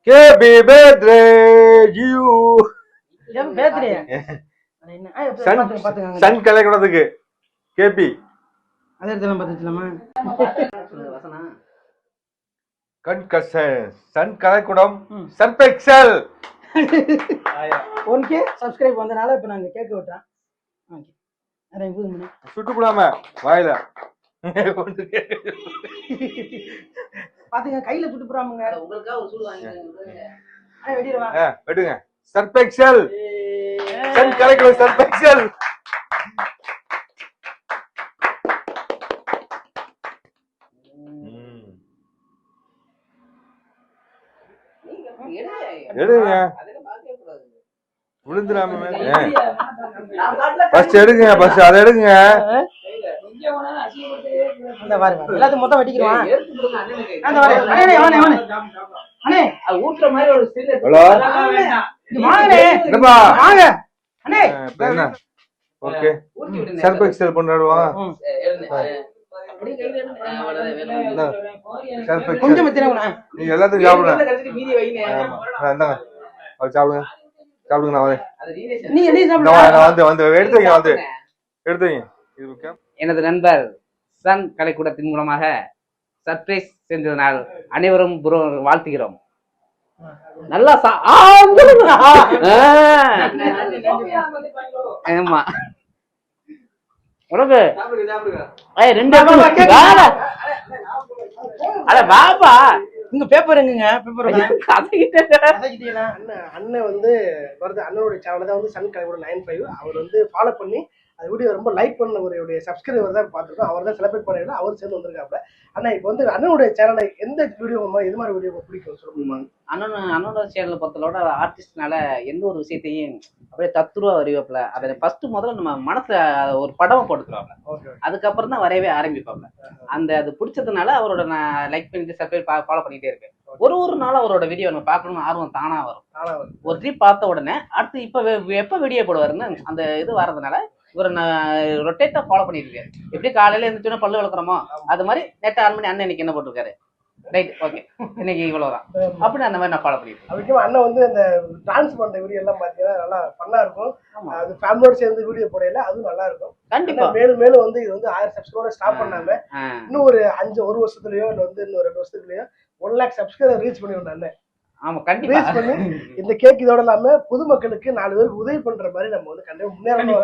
Happy birthday you. ஏன் பேத்துறியா? Sun பாத்துங்க Sun கலைக்கூடத்துக்கு KP அதே இடத்துல பாத்துச்சலாமா? சன் கலைக்கூடம் சர்பெக்சல் 1K சப்ஸ்கிரைப் வந்தனால இப்ப நாங்க கேக் வெட்டறோம். ஓகே. அத இங்க போடுங்க. சுட்டு போடாம வாயில. பாத்துங்க கையில சுட்டு போறாமங்க. உங்களுக்கா ஒரு சூடு வாங்குங்க. வெடிறவா. வெடுங்க. சர்பெக்சல். Sun கலைக்கூடம் Surf Excel. எடுங்க விழுந்துடாம ஃபர்ஸ்ட் எடுங்க ஃபர்ஸ்ட் அதை எடுங்க அந்த பாருங்க எல்லாத்தையும் மொத்தம் வெட்டிக்குவான் அந்த பாருங்க அண்ணே வாணே வாணே அண்ணே அது ஊட்ற மாதிரி ஒரு ஸ்டில் ஹலோ வாங்கனே என்னப்பா வாங்க அண்ணே என்ன ஓகே சர்பெக்சல் கொண்டாடுவா கொஞ்சம் மத்தினா நீங்க எல்லாத்தையும் சாப்பிடுங்க மீதி வைங்க இந்தாங்க அது சாப்பிடுங்க சாப்பிடுங்க நான் வரேன் நீ என்ன சாப்பிடுங்க நான் வந்து எடுத்துங்க வந்து எடுத்துங்க எனது நண்பர் சன் கலைக்கூடத்தின் மூலமாக சர்ப்ரைஸ் செஞ்சதனால் அனைவரும் வாழ்த்துகிறோம். நல்லா ஆமா உனக்கு ரெண்டு அட பாப்பா இங்க பேப்பர் எங்கங்க பேப்பர் அண்ணன் வந்து வருது அண்ணனுடைய சேனல் தான் வந்து சன் கலைக்கூடம் 95 அவர் வந்து ஃபாலோ பண்ணி அது வீடியோ ரொம்ப லைக் பண்ண ஒரு சப்ஸ்கிரைபர் தான் பார்த்துருக்கோம். அவர் தான் செலிப்ரேட் பண்ணல அவர் சேர்ந்து வந்திருக்காப்ல. அண்ணா இப்போ வந்து அண்ணனுடைய சேனலை எந்த வீடியோ எது மாதிரி வீடியோ பிடிக்கும் சொல்ல முடியுமா? அண்ணனோட சேனலை பொறுத்தளோட ஆர்டிஸ்ட்னால எந்த ஒரு விஷயத்தையும் அப்படியே தத்துருவா வரைவாப்ல. அதை ஃபர்ஸ்ட் முதல்ல நம்ம மனசுல ஒரு படமா போட்டுக்கிறோம்ல, அதுக்கப்புறம் தான் வரையவே ஆரம்பிப்பாப்ல. அது பிடிச்சதுனால அவரோட நான் லைக் பண்ணிட்டு சப்ஸ்கிரைப் ஃபாலோ பண்ணிட்டே இருக்கேன். ஒரு நாள் அவரோட வீடியோ நம்ம பார்க்கணும்னு ஆர்வம் தானா வரும். ஒரு ட்ரிப் பார்த்த உடனே அடுத்து எப்ப வீடியோ போடுவாருன்னு அந்த இது வர்றதுனால இவரை நான் ரொட்டேட்டா ஃபாலோ பண்ணிட்டு இருக்கேன். எப்படி காலையில இருந்துச்சுன்னா பல்லு விளக்குறோமோ அது மாதிரி நெட் ஆன் பண்ணி அண்ணன் இன்னைக்கு என்ன போட்டிருக்காரு ரைட் ஓகே இன்னைக்கு இவ்வளவுதான் அப்படின்னு அந்த மாதிரி நான் ஃபாலோ பண்ணிட்டு இருக்கேன். அண்ணன் வந்து அந்த டான்ஸ் பண்ற வீடியோ எல்லாம் பாத்தீங்கன்னா நல்லா ஃபன்னா இருக்கும். அது ஃபேமிலியோட சேர்ந்து வீடியோ போடையில அதுவும் நல்லா இருக்கும். கண்டிப்பா மேலும் மேலும் வந்து இது வந்து 1000 சப்ஸ்கிரைபர் ஸ்டாப் பண்ணாம இன்னும் ஒரு 1 வருஷத்துலயோ இல்ல வந்து இன்னும் 2 வருஷத்துலயோ 1 lakh சப்ஸ்கிரைபர் ரீச் பண்ணிடுவோம் அண்ணன். ஆமா கண்டிப்பா பண்ணி இந்த கேக் இதோட இல்லாம பொதுமக்களுக்கு 4 பேருக்கு உதவி பண்ற மாதிரி நம்ம வந்து கண்டிப்பா முன்னேறணும்.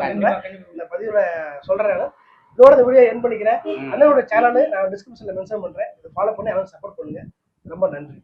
இந்த பதிவுல சொல்றேன். இதோட இந்த வீடியோ எண்ட் பண்ணிக்கிறேன். அண்ணனோட சேனல் நான் டிஸ்கிரிப்ஷன்ல மென்ஷன் பண்றேன். இதை ஃபாலோ பண்ணி அவன் சப்போர்ட் பண்ணுங்க. ரொம்ப நன்றி.